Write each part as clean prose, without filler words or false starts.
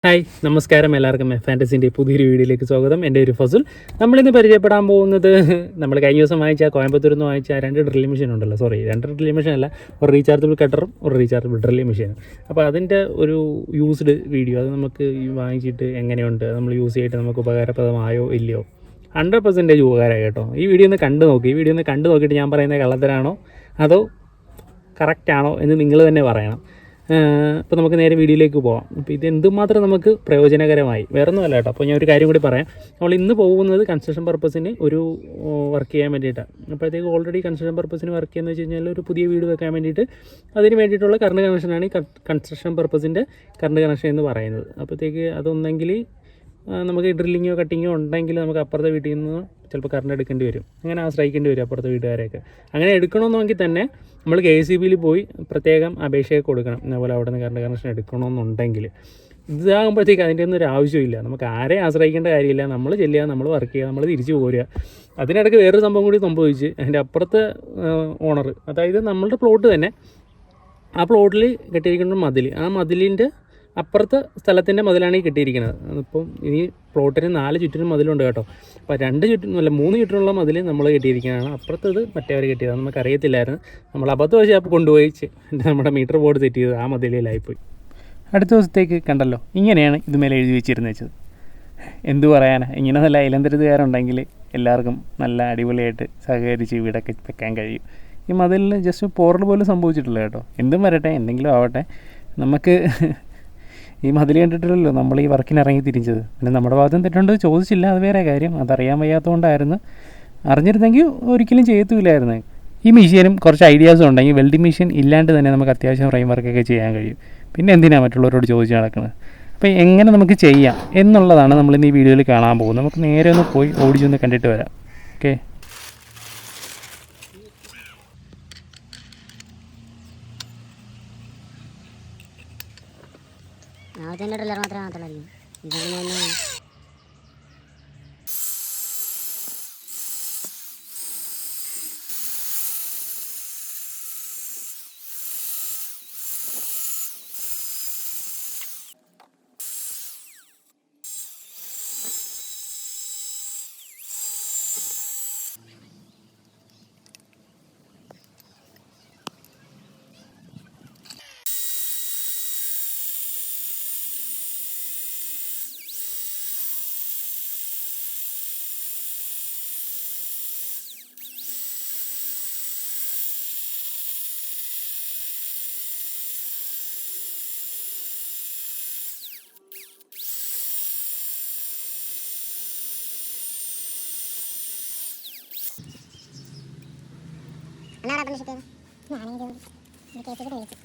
Hi നമസ്കാരം എല്ലാവർക്കും ഫാൻറ്റസിൻ്റെ പുതിയൊരു വീഡിയോയിലേക്ക് സ്വാഗതം. എൻ്റെ ഒരു ഫസുൽ. നമ്മളിന്ന് പരിചയപ്പെടാൻ പോകുന്നത് നമ്മൾ കഴിഞ്ഞ ദിവസം വാങ്ങിച്ച കോയമ്പത്തൂരിൽ നിന്ന് വാങ്ങിച്ച 2 ഡ്രില്ലിംഗ് മെഷീൻ ഉണ്ടല്ലോ. 2 ഡ്രില്ലിംഗ് മെഷീൻ അല്ല, ഒരു റീചാർജബിൾ കട്ടറും ഒരു റീചാർജബിൾ ഡ്രില്ലിംഗ് മെഷീനും. അപ്പോൾ അതിൻ്റെ ഒരു യൂസ്ഡ് വീഡിയോ അത് നമുക്ക് വാങ്ങിച്ചിട്ട് എങ്ങനെയുണ്ട്, നമ്മൾ യൂസ് ചെയ്തിട്ട് നമുക്ക് ഉപകാരപ്രദമായോ ഇല്ലയോ, 100% ഉപകാരമായി കേട്ടോ. ഈ വീഡിയോ ഒന്ന് കണ്ടു നോക്കി. ഈ വീഡിയോ ഒന്ന് കണ്ടു നോക്കിയിട്ട് ഞാൻ പറയുന്നത് കള്ളത്തരാണോ അതോ കറക്റ്റാണോ എന്ന് നിങ്ങൾ തന്നെ പറയണം. അപ്പോൾ നമുക്ക് നേരെ വീഡിയോയിലേക്ക് പോകാം. അപ്പോൾ ഇത് എന്തുമാത്രം നമുക്ക് പ്രയോജനകരമായി, വേറെ ഒന്നുമല്ല കേട്ടോ. അപ്പോൾ ഞാൻ ഒരു കാര്യം കൂടി പറയാം. നമ്മൾ ഇന്ന് പോകുന്നത് കൺസ്ട്രക്ഷൻ പർപ്പസിന് ഒരു വർക്ക് ചെയ്യാൻ വേണ്ടിയിട്ടാണ്. അപ്പോഴത്തേക്ക് ഓൾറെഡി കൺസ്ട്രക്ഷൻ പർപ്പസിന് വർക്ക് ചെയ്യുന്നത് വെച്ച് കഴിഞ്ഞാൽ ഒരു പുതിയ വീട് വെക്കാൻ വേണ്ടിയിട്ട് അതിന് വേണ്ടിയിട്ടുള്ള കറണ്ട് കണക്ഷനാണ് ഈ കൺസ്ട്രക്ഷൻ പർപ്പസിൻ്റെ കറണ്ട് കണക്ഷൻ എന്ന് പറയുന്നത്. അപ്പോഴത്തേക്ക് അതൊന്നെങ്കിൽ നമുക്ക് ഡ്രില്ലിങ്ങോ കട്ടിങ്ങോ ഉണ്ടെങ്കിൽ നമുക്ക് അപ്പുറത്തെ വീട്ടിൽ നിന്ന് ചിലപ്പോൾ കറണ്ട് എടുക്കേണ്ടി വരും, അങ്ങനെ ആശ്രയിക്കേണ്ടി വരും അപ്പുറത്തെ വീട്ടുകാരെയൊക്കെ. അങ്ങനെ എടുക്കണമെന്നെങ്കിൽ തന്നെ നമ്മൾ KCBയിൽ പോയി പ്രത്യേകം അപേക്ഷയൊക്കെ കൊടുക്കണം, അതേപോലെ അവിടെ നിന്ന് കറണ്ട് കണക്ഷൻ എടുക്കണമെന്നുണ്ടെങ്കിൽ. ഇതാകുമ്പോഴത്തേക്ക് അതിൻ്റെ ഒന്നും ഒരു ആവശ്യമില്ല, നമുക്ക് ആരെയും ആശ്രയിക്കേണ്ട കാര്യമില്ല. നമ്മൾ ചെല്ലുക, നമ്മൾ വർക്ക് ചെയ്യുക, നമ്മൾ തിരിച്ചു പോരുക. അതിനിടയ്ക്ക് വേറൊരു സംഭവം കൂടി സംഭവിച്ച്, അതിൻ്റെ അപ്പുറത്തെ ഓണർ, അതായത് നമ്മളുടെ പ്ലോട്ട് തന്നെ, ആ പ്ലോട്ടിൽ കെട്ടിയിരിക്കുന്ന മതിൽ, ആ മതിലിൻ്റെ അപ്പുറത്തെ സ്ഥലത്തിൻ്റെ മതിലാണ് ഈ കെട്ടിയിരിക്കുന്നത്. അതിപ്പം ഇനി പ്ലോട്ടിന് 4 ചുറ്റിനും മതിലുണ്ട് കേട്ടോ. അപ്പോൾ 2 ചുറ്റിനും അല്ല 3 ചുറ്റിനുള്ള മതിൽ നമ്മൾ കെട്ടിയിരിക്കുന്നതാണ്. അപ്പുറത്തത് മറ്റേവർ കെട്ടിയതാണ്, നമുക്കറിയത്തില്ലായിരുന്നു. നമ്മൾ അബദ്ധവശാൽ കൊണ്ടുപോയി നമ്മുടെ മീറ്റർ ബോർഡ് സെറ്റ് ചെയ്ത് ആ മതിലിലായിപ്പോയി. അടുത്ത ദിവസത്തേക്ക് കണ്ടല്ലോ, ഇങ്ങനെയാണ് ഇതുമേലെ എഴുതി വെച്ചിരുന്നത്. എന്തു പറയാനാ, ഇങ്ങനെ നല്ല അയലന്തരത്തുകാരുണ്ടെങ്കിൽ എല്ലാവർക്കും നല്ല അടിപൊളിയായിട്ട് സഹകരിച്ച് വീടൊക്കെ വെക്കാൻ കഴിയും. ഈ മതിലിന് ജസ്റ്റ് പോറൽ പോലും സംഭവിച്ചിട്ടില്ല കേട്ടോ. എന്തും വരട്ടെ, എന്തെങ്കിലും ആവട്ടെ, നമുക്ക് ഈ മതിൽ കണ്ടിട്ടില്ലല്ലോ നമ്മൾ ഈ വർക്കിന് ഇറങ്ങി തിരിച്ചത്. പിന്നെ നമ്മുടെ ഭാഗത്തും തെറ്റുണ്ടോ ചോദിച്ചില്ല, അത് വേറെ കാര്യം. അതറിയാൻ വയ്യാത്തതുകൊണ്ടായിരുന്നു. അറിഞ്ഞിരുന്നെങ്കിൽ ഒരിക്കലും ചെയ്യത്തുമില്ലായിരുന്നു. ഈ മെഷീനും കുറച്ച് ഐഡിയാസും ഉണ്ടെങ്കിൽ വെൽഡിംഗ് മെഷീൻ ഇല്ലാണ്ട് തന്നെ നമുക്ക് അത്യാവശ്യം ഫ്രെയിം വർക്കൊക്കെ ചെയ്യാൻ കഴിയും. പിന്നെ എന്തിനാണ് മറ്റുള്ളവരോട് ചോദിച്ച് നടക്കുന്നത്. അപ്പോൾ എങ്ങനെ നമുക്ക് ചെയ്യാം എന്നുള്ളതാണ് നമ്മളിന്ന് ഈ വീഡിയോയിൽ കാണാൻ പോകുന്നത്. നമുക്ക് നേരെ ഒന്ന് പോയി ഓടിച്ചൊന്ന് കണ്ടിട്ട് വരാം. ഓക്കെ. തന്നെ ട്രില്ലർ മാത്രമേ മാത്രമല്ലായിരിക്കും ഇതൊന്നും. എന്നാടാ പണിഷ്ഠിച്ചത്? ഞാനെങ്കിൽ കേസിൽ വിളിച്ചു.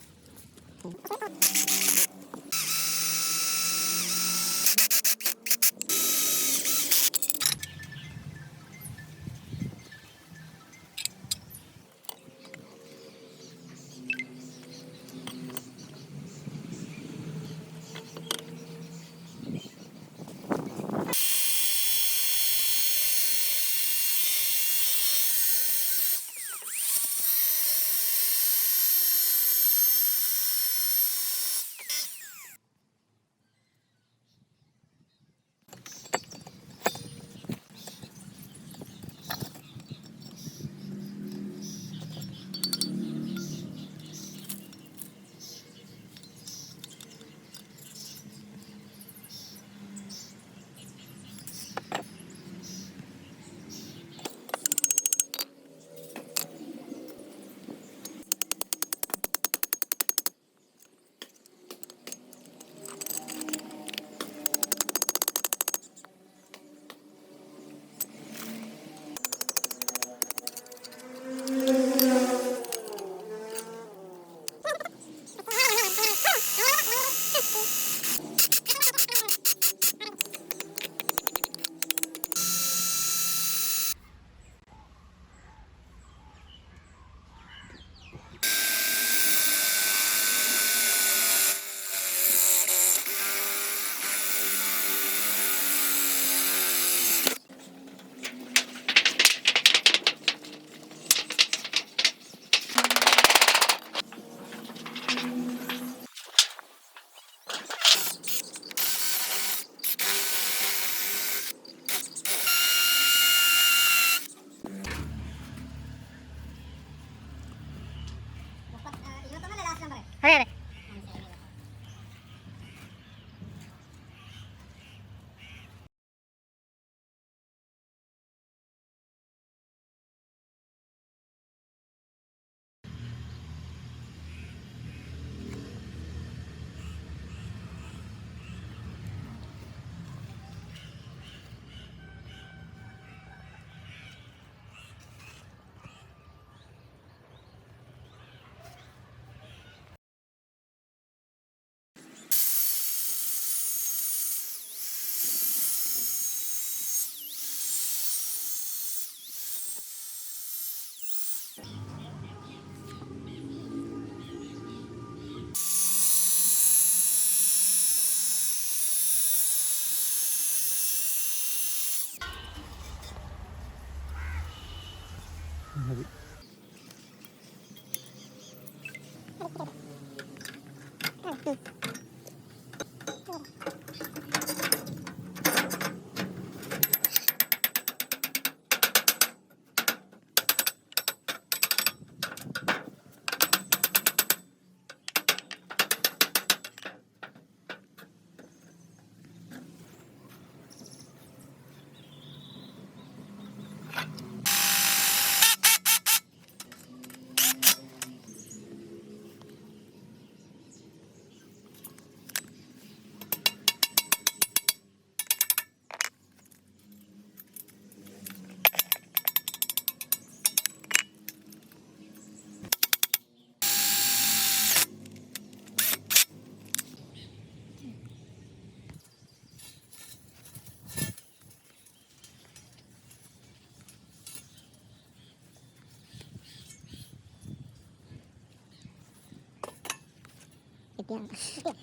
കിട്ടിയാണ്.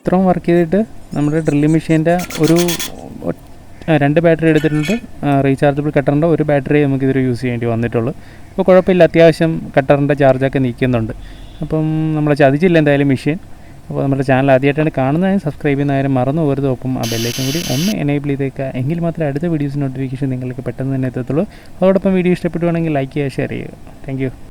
ഇത്രയും വർക്ക് ചെയ്തിട്ട് നമ്മുടെ ഡ്രില്ലിംഗ് മെഷീൻ്റെ ഒരു 2 ബാറ്ററി എടുത്തിട്ടുണ്ട്. റീചാർജബിൾ കട്ടറിൻ്റെ ഒരു ബാറ്ററി നമുക്കിതൊരു യൂസ് ചെയ്യേണ്ടി വന്നിട്ടുള്ളൂ. അപ്പോൾ കുഴപ്പമില്ല, അത്യാവശ്യം കട്ടറിൻ്റെ ചാർജൊക്കെ നിൽക്കുന്നുണ്ട്. അപ്പം നമ്മളെ ചതിച്ചില്ല എന്തായാലും മെഷീൻ. അപ്പോൾ നമ്മുടെ ചാനൽ ആദ്യമായിട്ടാണ് കാണുന്നതായും സബ്സ്ക്രൈബ് ചെയ്യുന്നതായും മറന്നു പോകരുത്. ഒപ്പം ആ ബെല്ലൈക്കൻ കൂടി ഒന്ന് എനേബിൾ ചെയ്തേക്കുക. എങ്കിൽ മാത്രമേ അടുത്ത വീഡിയോസ് നോട്ടിഫിക്കേഷൻ നിങ്ങൾക്ക് പെട്ടെന്ന് തന്നെ എത്തത്തുള്ളൂ. അതോടൊപ്പം വീഡിയോ ഇഷ്ടപ്പെടുവാണെങ്കിൽ ലൈക്ക് ചെയ്യുക, ഷെയർ ചെയ്യുക. Thank you.